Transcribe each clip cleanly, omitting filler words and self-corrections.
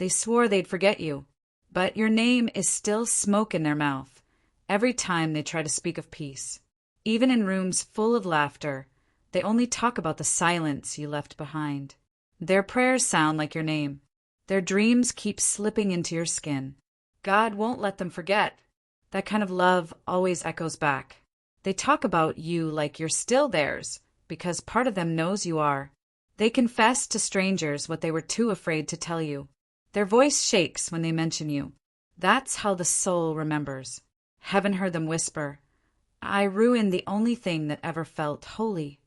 They swore they'd forget you, but your name is still smoke in their mouth every time they try to speak of peace. Even in rooms full of laughter, they only talk about the silence you left behind. Their prayers sound like your name. Their dreams keep slipping into your skin. God won't let them forget. That kind of love always echoes back. They talk about you like you're still theirs, because part of them knows you are. They confess to strangers what they were too afraid to tell you. Their voice shakes when they mention you. That's how the soul remembers. Heaven heard them whisper, "I ruined the only thing that ever felt holy."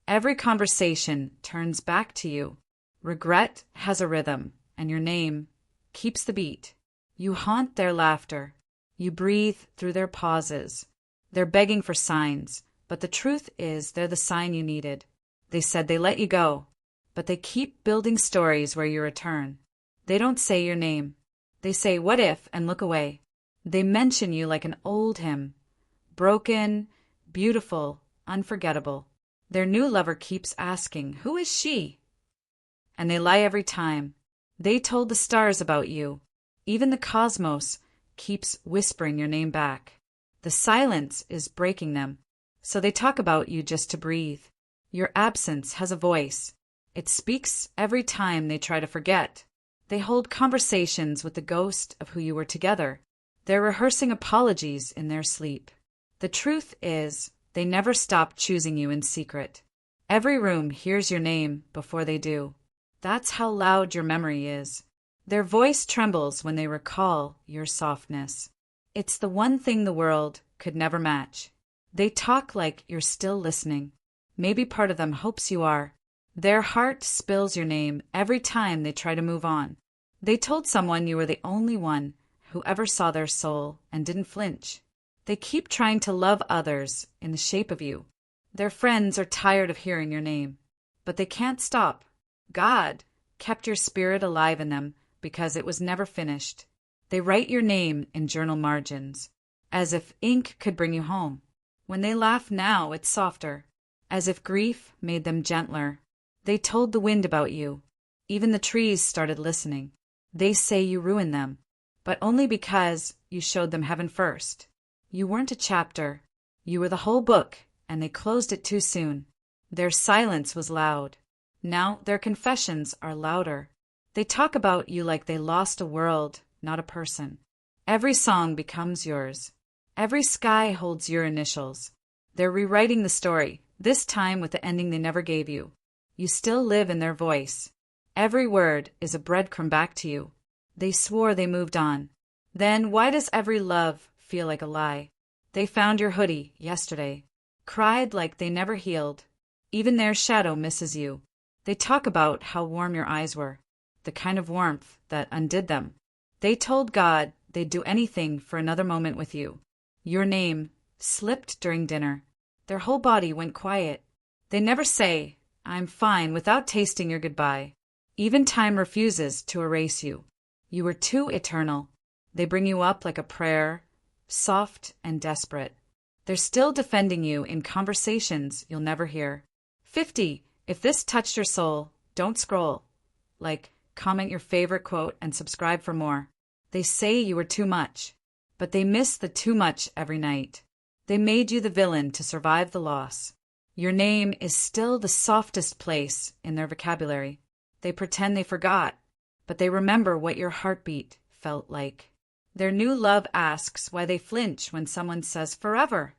Every conversation turns back to you. Regret has a rhythm, and your name keeps the beat. You haunt their laughter. You breathe through their pauses. They're begging for signs, but the truth is they're the sign you needed. They said they let you go, but they keep building stories where you return. They don't say your name. They say, "What if?" and look away. They mention you like an old hymn. Broken, beautiful, unforgettable. Their new lover keeps asking, "Who is she?" And they lie every time. They told the stars about you. Even the cosmos keeps whispering your name back. The silence is breaking them, so they talk about you just to breathe. Your absence has a voice. It speaks every time they try to forget. They hold conversations with the ghost of who you were together. They're rehearsing apologies in their sleep. The truth is, they never stop choosing you in secret. Every room hears your name before they do. That's how loud your memory is. Their voice trembles when they recall your softness. It's the one thing the world could never match. They talk like you're still listening. Maybe part of them hopes you are. Their heart spills your name every time they try to move on. They told someone you were the only one who ever saw their soul and didn't flinch. They keep trying to love others in the shape of you. Their friends are tired of hearing your name, but they can't stop. God kept your spirit alive in them because it was never finished. They write your name in journal margins, as if ink could bring you home. When they laugh now, it's softer, as if grief made them gentler. They told the wind about you. Even the trees started listening. They say you ruined them, but only because you showed them heaven first. You weren't a chapter. You were the whole book, and they closed it too soon. Their silence was loud. Now their confessions are louder. They talk about you like they lost a world, not a person. Every song becomes yours. Every sky holds your initials. They're rewriting the story, this time with the ending they never gave you. You still live in their voice. Every word is a breadcrumb back to you. They swore they moved on. Then why does every love feel like a lie? They found your hoodie yesterday. Cried like they never healed. Even their shadow misses you. They talk about how warm your eyes were, the kind of warmth that undid them. They told God they'd do anything for another moment with you. Your name slipped during dinner. Their whole body went quiet. They never say, "I'm fine," without tasting your goodbye. Even time refuses to erase you. You were too eternal. They bring you up like a prayer, soft and desperate. They're still defending you in conversations you'll never hear. 50. If this touched your soul, don't scroll. Comment your favorite quote and subscribe for more. They say you were too much, but they miss the too much every night. They made you the villain to survive the loss. Your name is still the softest place in their vocabulary. They pretend they forgot, but they remember what your heartbeat felt like. Their new love asks why they flinch when someone says forever.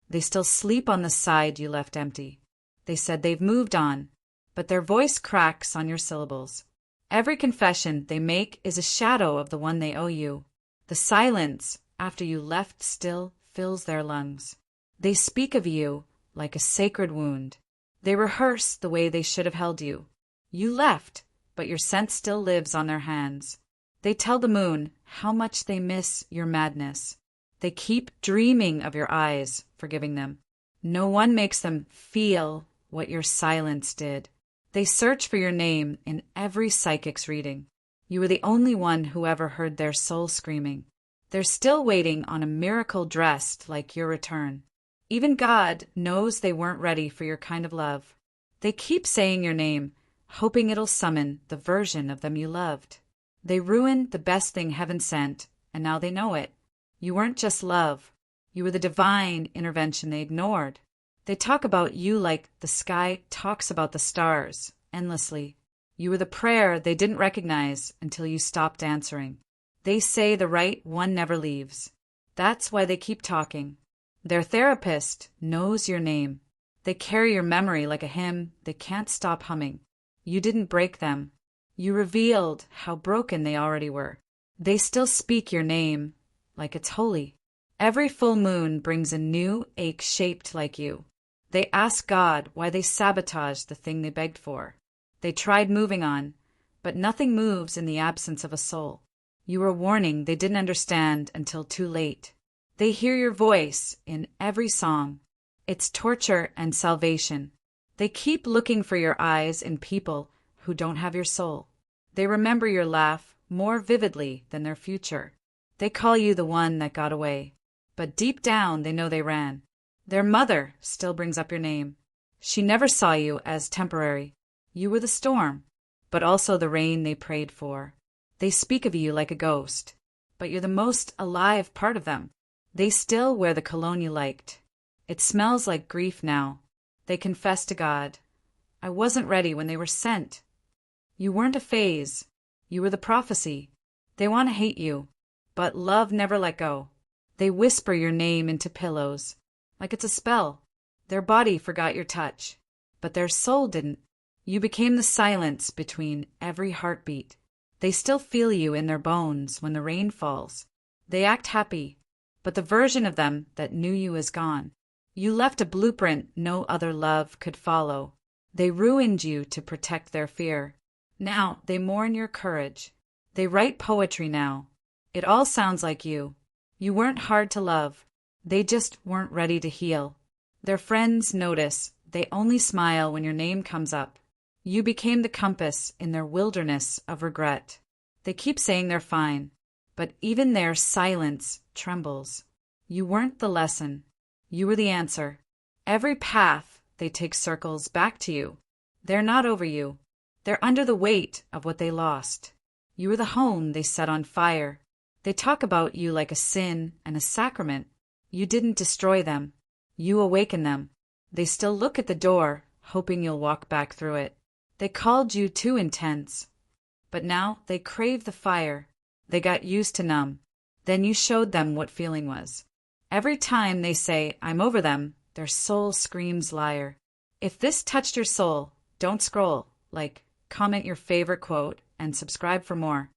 They still sleep on the side you left empty. They said they've moved on, but their voice cracks on your syllables. Every confession they make is a shadow of the one they owe you. The silence after you left still fills their lungs. They speak of you like a sacred wound. They rehearse the way they should have held you. You left, but your scent still lives on their hands. They tell the moon how much they miss your madness. They keep dreaming of your eyes, forgiving them. No one makes them feel what your silence did. They search for your name in every psychic's reading. You were the only one who ever heard their soul screaming. They're still waiting on a miracle dressed like your return. Even God knows they weren't ready for your kind of love. They keep saying your name, hoping it'll summon the version of them you loved. They ruined the best thing heaven sent, and now they know it. You weren't just love. You were the divine intervention they ignored. They talk about you like the sky talks about the stars, endlessly. You were the prayer they didn't recognize until you stopped answering. They say the right one never leaves. That's why they keep talking. Their therapist knows your name. They carry your memory like a hymn they can't stop humming. You didn't break them. You revealed how broken they already were. They still speak your name like it's holy. Every full moon brings a new ache shaped like you. They ask God why they sabotaged the thing they begged for. They tried moving on, but nothing moves in the absence of a soul. You were a warning they didn't understand until too late. They hear your voice in every song. It's torture and salvation. They keep looking for your eyes in people who don't have your soul. They remember your laugh more vividly than their future. They call you the one that got away. But deep down they know they ran. Their mother still brings up your name. She never saw you as temporary. You were the storm, but also the rain they prayed for. They speak of you like a ghost, but you're the most alive part of them. They still wear the cologne you liked. It smells like grief now. They confess to God, I wasn't ready when they were sent. You weren't a phase. You were the prophecy. They want to hate you, but love never let go. They whisper your name into pillows, like it's a spell. Their body forgot your touch, but their soul didn't. You became the silence between every heartbeat. They still feel you in their bones when the rain falls. They act happy, but the version of them that knew you is gone. You left a blueprint no other love could follow. They ruined you to protect their fear. Now they mourn your courage. They write poetry now. It all sounds like you. You weren't hard to love. They just weren't ready to heal. Their friends notice. They only smile when your name comes up. You became the compass in their wilderness of regret. They keep saying they're fine, but even their silence trembles. You weren't the lesson. You were the answer. Every path they take circles back to you. They're not over you. They're under the weight of what they lost. You were the home they set on fire. They talk about you like a sin and a sacrament. You didn't destroy them. You awakened them. They still look at the door, hoping you'll walk back through it. They called you too intense. But now they crave the fire. They got used to numb. Then you showed them what feeling was. Every time they say, I'm over them, their soul screams liar. If this touched your soul, don't scroll. Comment your favorite quote and subscribe for more.